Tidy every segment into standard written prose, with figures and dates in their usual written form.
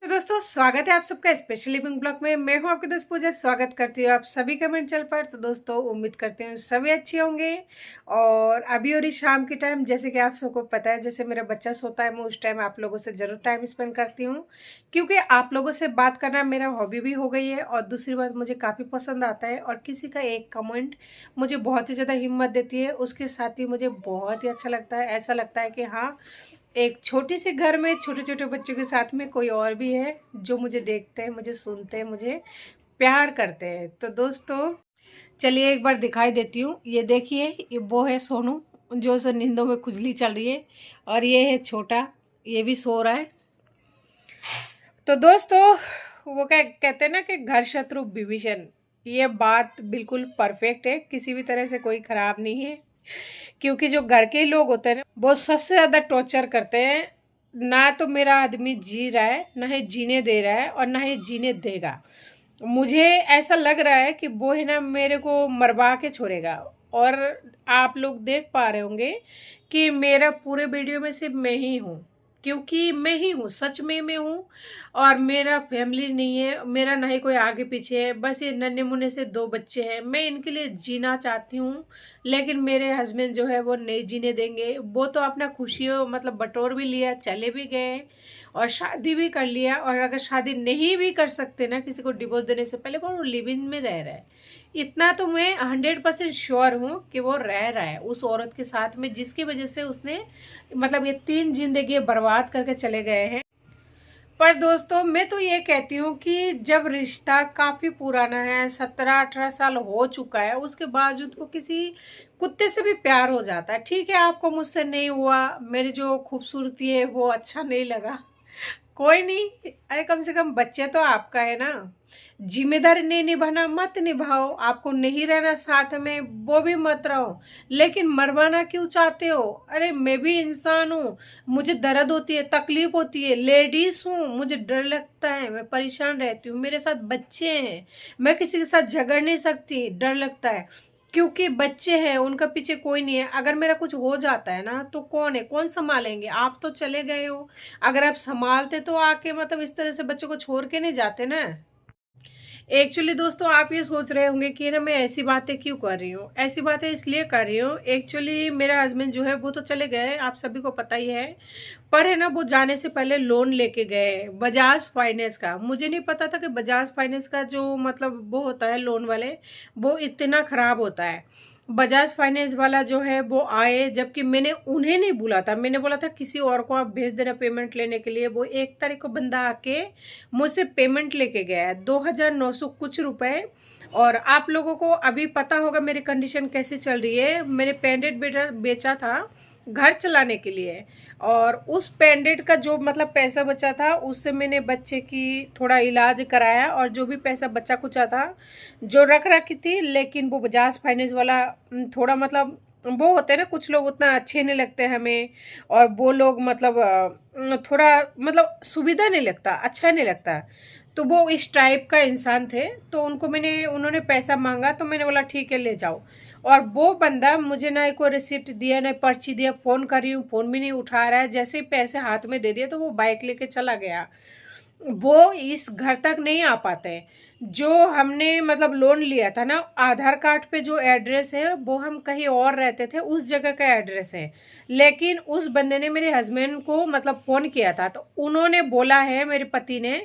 तो दोस्तों स्वागत है आप सबका स्पेशल लिविंग ब्लॉग में। मैं हूं आपके दोस्त पूजा। स्वागत करती हूँ आप सभी कमेंट चल पर। तो दोस्तों उम्मीद करती हूँ सभी अच्छे होंगे। और अभी और शाम के टाइम जैसे कि आप सबको पता है, जैसे मेरा बच्चा सोता है मैं उस टाइम आप लोगों से ज़रूर टाइम स्पेंड करती हूँ, क्योंकि आप लोगों से बात करना मेरा हॉबी भी हो गई है। और दूसरी बात मुझे काफ़ी पसंद आता है, और किसी का एक कमेंट मुझे बहुत ही ज़्यादा हिम्मत देती है, उसके साथ ही मुझे बहुत ही अच्छा लगता है। ऐसा लगता है कि हाँ, एक छोटी सी घर में छोटे छोटे बच्चों के साथ में कोई और भी है जो मुझे देखते हैं, मुझे सुनते हैं, मुझे प्यार करते हैं। तो दोस्तों चलिए एक बार दिखाई देती हूँ। ये देखिए, ये वो है सोनू, जो उसे नींदों में खुजली चल रही है। और ये है छोटा, ये भी सो रहा है। तो दोस्तों वो क्या कहते हैं ना कि घर शत्रु विभीषण, ये बात बिल्कुल परफेक्ट है, किसी भी तरह से कोई खराब नहीं है। क्योंकि जो घर के लोग होते हैं ना, वो सबसे ज़्यादा टॉर्चर करते हैं। ना तो मेरा आदमी जी रहा है, ना ही जीने दे रहा है, और ना ही जीने देगा। मुझे ऐसा लग रहा है कि वो है ना मेरे को मरवा के छोड़ेगा। और आप लोग देख पा रहे होंगे कि मेरा पूरे वीडियो में सिर्फ मैं ही हूँ, क्योंकि मैं ही हूँ, सच में मैं हूँ। और मेरा फैमिली नहीं है, मेरा ना ही कोई आगे पीछे है, बस ये नन्हे मुन्ने से दो बच्चे हैं। मैं इनके लिए जीना चाहती हूँ, लेकिन मेरे हस्बैंड जो है वो नहीं जीने देंगे। वो तो अपना खुशियों मतलब बटोर भी लिया, चले भी गए और शादी भी कर लिया। और अगर शादी नहीं भी कर सकते ना, किसी को डिवोर्स देने से पहले वो लिव इन में रह रहा है। इतना तो मैं 100% श्योर हूँ कि वो रह रहा है उस औरत के साथ में, जिसकी वजह से उसने मतलब ये 3 जिंदगी बर्बाद करके चले गए हैं। पर दोस्तों मैं तो ये कहती हूँ कि जब रिश्ता काफ़ी पुराना है, 17-18 साल हो चुका है, उसके बावजूद को किसी कुत्ते से भी प्यार हो जाता है। ठीक है, आपको मुझसे नहीं हुआ, मेरी जो खूबसूरती है वो अच्छा नहीं लगा, कोई नहीं। अरे कम से कम बच्चे तो आपका है ना। जिम्मेदारी नहीं निभाना मत निभाओ, आपको नहीं रहना साथ में वो भी मत रहो, लेकिन मरवाना क्यों चाहते हो? अरे मैं भी इंसान हूँ, मुझे दर्द होती है, तकलीफ होती है, लेडीज हूँ, मुझे डर लगता है, मैं परेशान रहती हूँ, मेरे साथ बच्चे हैं, मैं किसी के साथ झगड़ नहीं सकती, डर लगता है, क्योंकि बच्चे हैं, उनका पीछे कोई नहीं है। अगर मेरा कुछ हो जाता है ना तो कौन है, कौन संभालेंगे? आप तो चले गए हो, अगर आप संभालते तो आके मतलब इस तरह से बच्चों को छोड़ के नहीं जाते ना। एक्चुअली दोस्तों आप ये सोच रहे होंगे कि ना मैं ऐसी बातें क्यों कर रही हूँ। ऐसी बातें इसलिए कर रही हूँ, एक्चुअली मेरा हस्बैंड जो है वो तो चले गए, आप सभी को पता ही है। पर है ना वो जाने से पहले लोन लेके गए बजाज फाइनेंस का। मुझे नहीं पता था कि बजाज फाइनेंस का जो मतलब वो होता है लोन वाले, वो इतना खराब होता है। बजाज फाइनेंस वाला जो है वो आए, जबकि मैंने उन्हें नहीं बोला था, मैंने बोला था किसी और को आप भेज देना पेमेंट लेने के लिए। वो 1 तारीख को बंदा आके मुझसे पेमेंट लेके गया है 2,900 कुछ रुपए। और आप लोगों को अभी पता होगा मेरी कंडीशन कैसे चल रही है। मैंने पेंडेंट बेचा था घर चलाने के लिए, और उस पेंडेंट का जो मतलब पैसा बचा था उससे मैंने बच्चे की थोड़ा इलाज कराया, और जो भी पैसा बचा कुचा था जो रख रखी थी। लेकिन वो बजाज फाइनेंस वाला थोड़ा मतलब वो होते हैं ना, कुछ लोग उतना अच्छे नहीं लगते हमें, और वो लोग मतलब थोड़ा मतलब सुविधा नहीं लगता, अच्छा नहीं लगता। तो वो इस टाइप का इंसान थे, तो उन्होंने पैसा मांगा, तो मैंने बोला ठीक है ले जाओ। और वो बंदा मुझे ना कोई रिसिप्ट दिया ना पर्ची दिया, फ़ोन कर रही हूँ फ़ोन भी नहीं उठा रहा है। जैसे ही पैसे हाथ में दे दिए तो वो बाइक लेके चला गया। वो इस घर तक नहीं आ पाते। जो हमने मतलब लोन लिया था ना, आधार कार्ड पे जो एड्रेस है वो हम कहीं और रहते थे, उस जगह का एड्रेस है। लेकिन उस बंदे ने मेरे हस्बैंड को मतलब फ़ोन किया था, तो उन्होंने बोला है मेरे पति ने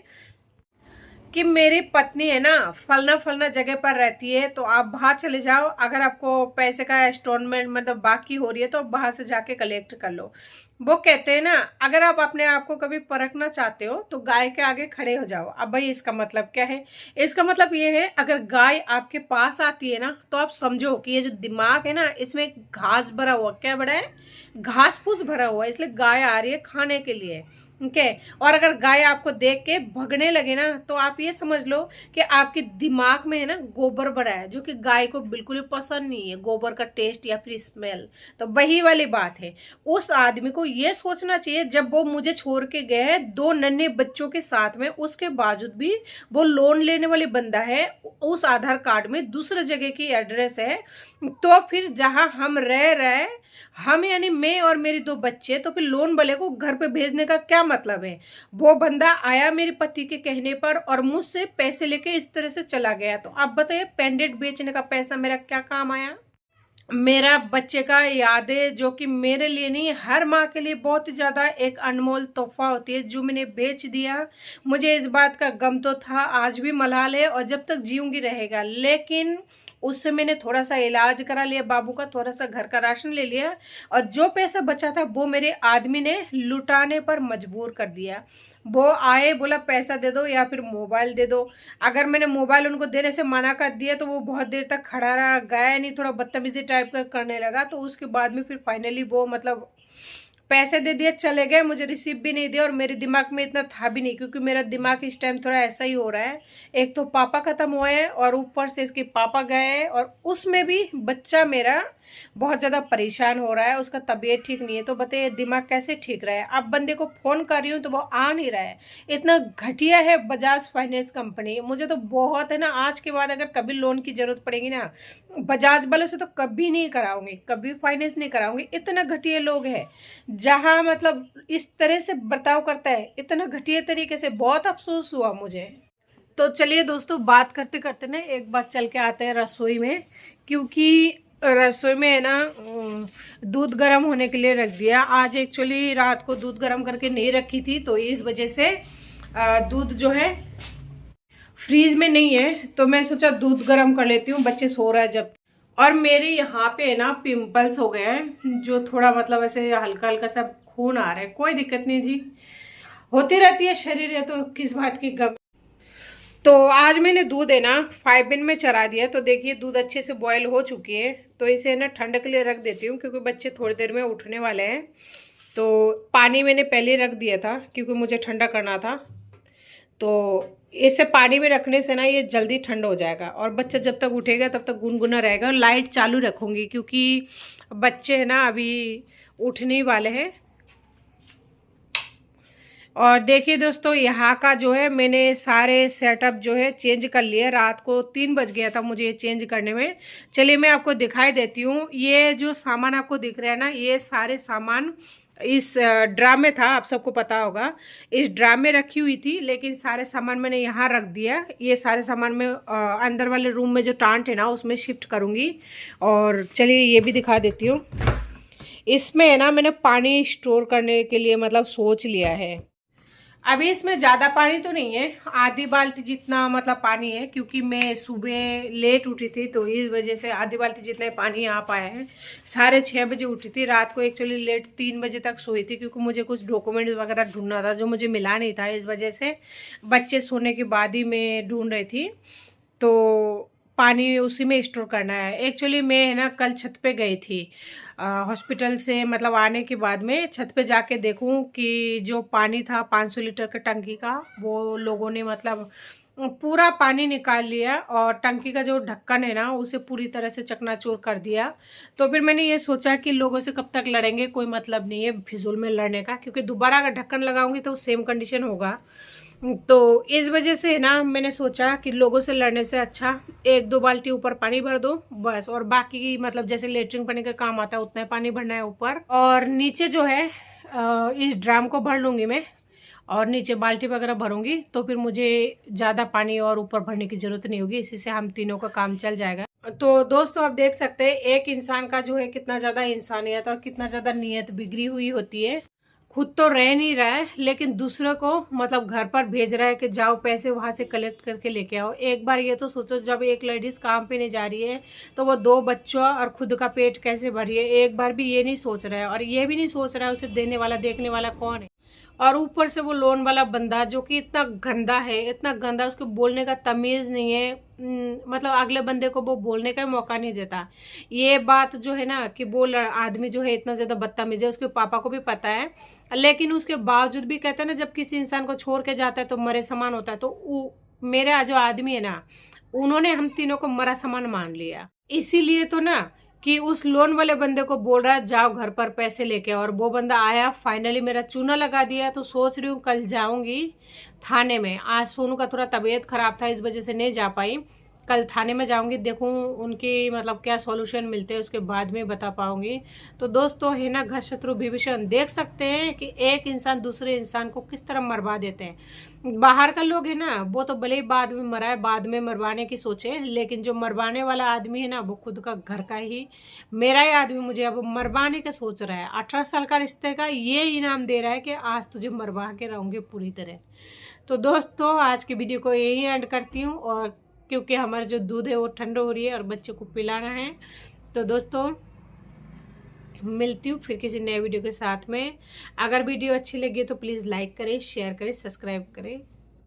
कि मेरी पत्नी है ना फलना फलना जगह पर रहती है, तो आप वहाँ चले जाओ, अगर आपको पैसे का इंस्टॉलमेंट मतलब बाकी हो रही है तो वहाँ से जाके कलेक्ट कर लो। वो कहते हैं ना, अगर आप अपने आप को कभी परखना चाहते हो तो गाय के आगे खड़े हो जाओ। अब भाई इसका मतलब क्या है? इसका मतलब ये है, अगर गाय आपके पास आती है ना तो आप समझो कि ये जो दिमाग है ना इसमें घास भरा हुआ, क्या बड़ा है, घास फूस भरा हुआ है, इसलिए गाय आ रही है खाने के लिए। ठीक है। और अगर गाय आपको देख के भगने लगे ना तो आप ये समझ लो कि आपके दिमाग में है ना गोबर भरा है, जो कि गाय को बिल्कुल भी पसंद नहीं है, गोबर का टेस्ट या फिर स्मेल। तो वही वाली बात है, उस आदमी को ये सोचना चाहिए, जब वो मुझे छोड़ के गए हैं 2 नन्हे बच्चों के साथ में, उसके बावजूद भी वो लोन लेने वाली बंदा है, उस आधार कार्ड में दूसरे जगह की एड्रेस है। तो फिर जहां हम रह रहे हम यानी मैं और मेरी 2 बच्चे, तो फिर लोन वाले को घर पे भेजने का क्या मतलब है? वो बंदा आया मेरे पति के कहने पर और मुझसे पैसे लेके इस तरह से चला गया। तो आप बताइए पेंडेंट बेचने का पैसा मेरा क्या काम आया? मेरा बच्चे का यादें जो कि मेरे लिए नहीं, हर माँ के लिए बहुत ही ज़्यादा एक अनमोल तोहफा होती है, जो मैंने बेच दिया। मुझे इस बात का गम तो था, आज भी मलाल है और जब तक जीऊँगी रहेगा। लेकिन उससे मैंने थोड़ा-सा इलाज करा लिया बाबू का, थोड़ा-सा घर का राशन ले लिया और जो पैसा बचा था वो मेरे आदमी ने लुटाने पर मजबूर कर दिया। वो आए, बोला पैसा दे दो या फिर मोबाइल दे दो। अगर मैंने मोबाइल उनको देने से मना कर दिया तो वो बहुत देर तक खड़ा रहा, गया नहीं, थोड़ा बदतमीजी टाइप का करने लगा। तो उसके बाद में फिर फाइनली वो मतलब पैसे दे दिए, चले गए, मुझे रिसीव भी नहीं दिया और मेरे दिमाग में इतना था भी नहीं, क्योंकि मेरा दिमाग इस टाइम थोड़ा ऐसा ही हो रहा है। एक तो पापा खत्म हुए हैं और ऊपर से इसके पापा गए हैं और उसमें भी बच्चा मेरा बहुत ज़्यादा परेशान हो रहा है, उसका तबीयत ठीक नहीं है। तो बताइए दिमाग कैसे ठीक रहा है? अब बंदे को फ़ोन कर रही हूँ तो वो आ नहीं रहा है। इतना घटिया है बजाज फाइनेंस कंपनी। मुझे तो बहुत है ना, आज के बाद अगर कभी लोन की ज़रूरत पड़ेगी ना, बजाज वालों से तो कभी नहीं कराऊंगी, कभी फाइनेंस नहीं कराऊंगी। इतना घटिया लोग हैं, जहाँ मतलब इस तरह से बर्ताव करता है, इतना घटिया तरीके से, बहुत अफसोस हुआ मुझे। तो चलिए दोस्तों, बात करते करते ना एक बार चल के आते हैं रसोई में, क्योंकि रसोई में है ना दूध गर्म होने के लिए रख दिया। आज एक्चुअली रात को दूध गर्म करके नहीं रखी थी, तो इस वजह से दूध जो है फ्रीज में नहीं है, तो मैं सोचा दूध गर्म कर लेती हूँ, बच्चे सो रहा है जब। और मेरे यहाँ पे है ना पिंपल्स हो गए हैं, जो थोड़ा मतलब ऐसे हल्का हल्का सा खून आ रहा है। कोई दिक्कत नहीं जी, होती रहती है, शरीर है तो किस बात की गम। तो आज मैंने दूध है ना 5 मिनट में चढ़ा दिया। तो देखिए दूध अच्छे से बॉयल हो चुकी है, तो इसे है ना ठंड के लिए रख देती हूँ, क्योंकि बच्चे थोड़ी देर में उठने वाले हैं। तो पानी मैंने पहले रख दिया था क्योंकि मुझे ठंडा करना था। तो इसे पानी में रखने से ना ये जल्दी ठंड हो जाएगा और बच्चा जब तक उठेगा तब तक गुनगुना रहेगा। और लाइट चालू रखूँगी क्योंकि बच्चे है ना अभी उठने ही वाले हैं। और देखिए दोस्तों, यहाँ का जो है मैंने सारे सेटअप जो है चेंज कर लिए। रात को 3 बज गया था मुझे ये चेंज करने में। चलिए मैं आपको दिखाई देती हूँ। ये जो सामान आपको दिख रहा है ना, ये सारे सामान इस ड्राम में था, आप सबको पता होगा। इस ड्राम में रखी हुई थी, लेकिन सारे सामान मैंने यहाँ रख दिया। ये सारे सामान मैं अंदर वाले रूम में जो टांट है ना उसमें शिफ्ट करूँगी। और चलिए ये भी दिखा देती हूँ। इसमें है ना मैंने पानी स्टोर करने के लिए मतलब सोच लिया है। अभी इसमें ज़्यादा पानी तो नहीं है, आधी बाल्टी जितना मतलब पानी है, क्योंकि मैं सुबह लेट उठी थी तो इस वजह से आधी बाल्टी जितना पानी आ पाया है। 6:30 बजे उठी थी, रात को एक्चुअली लेट 3 बजे तक सोई थी, क्योंकि मुझे कुछ डॉक्यूमेंट्स वगैरह ढूंढना था जो मुझे मिला नहीं था। इस वजह से बच्चे सोने के बाद ही मैं ढूंढ रही थी। तो पानी उसी में स्टोर करना है। एक्चुअली मैं है ना कल छत पे गई थी हॉस्पिटल से, मतलब आने के बाद में छत पे जाके देखूं कि जो पानी था 500 लीटर का टंकी का, वो लोगों ने मतलब पूरा पानी निकाल लिया और टंकी का जो ढक्कन है ना उसे पूरी तरह से चकनाचूर कर दिया। तो फिर मैंने ये सोचा कि लोगों से कब तक लड़ेंगे, कोई मतलब नहीं है फिजूल में लड़ने का, क्योंकि दोबारा अगर ढक्कन लगाऊंगी तो सेम कंडीशन होगा। तो इस वजह से ना मैंने सोचा कि लोगों से लड़ने से अच्छा 1-2 बाल्टी ऊपर पानी भर दो बस, और बाकी मतलब जैसे लेटरिन पानी का काम आता है उतना ही पानी भरना है ऊपर। और नीचे जो है इस ड्राम को भर लूँगी मैं, और नीचे बाल्टी वगैरह भरूंगी, तो फिर मुझे ज़्यादा पानी और ऊपर भरने की ज़रूरत नहीं होगी। इसी से हम तीनों का काम चल जाएगा। तो दोस्तों आप देख सकते हैं एक इंसान का जो है कितना ज़्यादा इंसानियत और कितना ज़्यादा नीयत बिगड़ी हुई होती है। खुद तो रह नहीं रहा है, लेकिन दूसरों को मतलब घर पर भेज रहा है कि जाओ पैसे वहां से कलेक्ट करके लेके आओ। एक बार ये तो सोचो, जब एक लेडीज काम पे नहीं जा रही है तो वो 2 बच्चों और खुद का पेट कैसे भरी है, एक बार भी ये नहीं सोच रहा है। और ये भी नहीं सोच रहा है उसे देने वाला देखने वाला कौन है। और ऊपर से वो लोन वाला बंदा जो कि इतना गंदा है, इतना गंदा, उसको बोलने का तमीज़ नहीं है। मतलब अगले बंदे को वो बोलने का मौका नहीं देता। ये बात जो है ना कि वो आदमी जो है इतना ज़्यादा बदतमीज है, उसके पापा को भी पता है, लेकिन उसके बावजूद भी कहता है ना, जब किसी इंसान को छोड़ के जाता है तो मरे समान होता है। तो मेरा जो आदमी है ना, उन्होंने हम तीनों को मरा समान मान लिया। इसीलिए तो ना कि उस लोन वाले बंदे को बोल रहा है जाओ घर पर पैसे लेके, और वो बंदा आया, फाइनली मेरा चूना लगा दिया। तो सोच रही हूँ कल जाऊंगी थाने में। आज सोनू का थोड़ा तबीयत खराब था, इस वजह से नहीं जा पाई। कल थाने में जाऊंगी, देखूं उनकी मतलब क्या सॉल्यूशन मिलते हैं, उसके बाद में बता पाऊंगी। तो दोस्तों है ना, घर शत्रु विभीषण देख सकते हैं कि एक इंसान दूसरे इंसान को किस तरह मरवा देते हैं। बाहर का लोग है ना, वो तो भले ही बाद में मराए, बाद में मरवाने की सोचे, लेकिन जो मरवाने वाला आदमी है ना, वो खुद का घर का ही, मेरा ही आदमी मुझे अब मरवाने का सोच रहा है। 18 साल का रिश्ते का ये इनाम दे रहा है कि आज तुझे मरवा के रहूंगी पूरी तरह। तो दोस्तों आज की वीडियो को यही एंड करती हूँ, और क्योंकि हमारा जो दूध है वो ठंडा हो रही है और बच्चे को पिलाना है। तो दोस्तों मिलती हूँ फिर किसी नए वीडियो के साथ में। अगर वीडियो अच्छी लगी तो प्लीज़ लाइक करें, शेयर करें, सब्सक्राइब करें।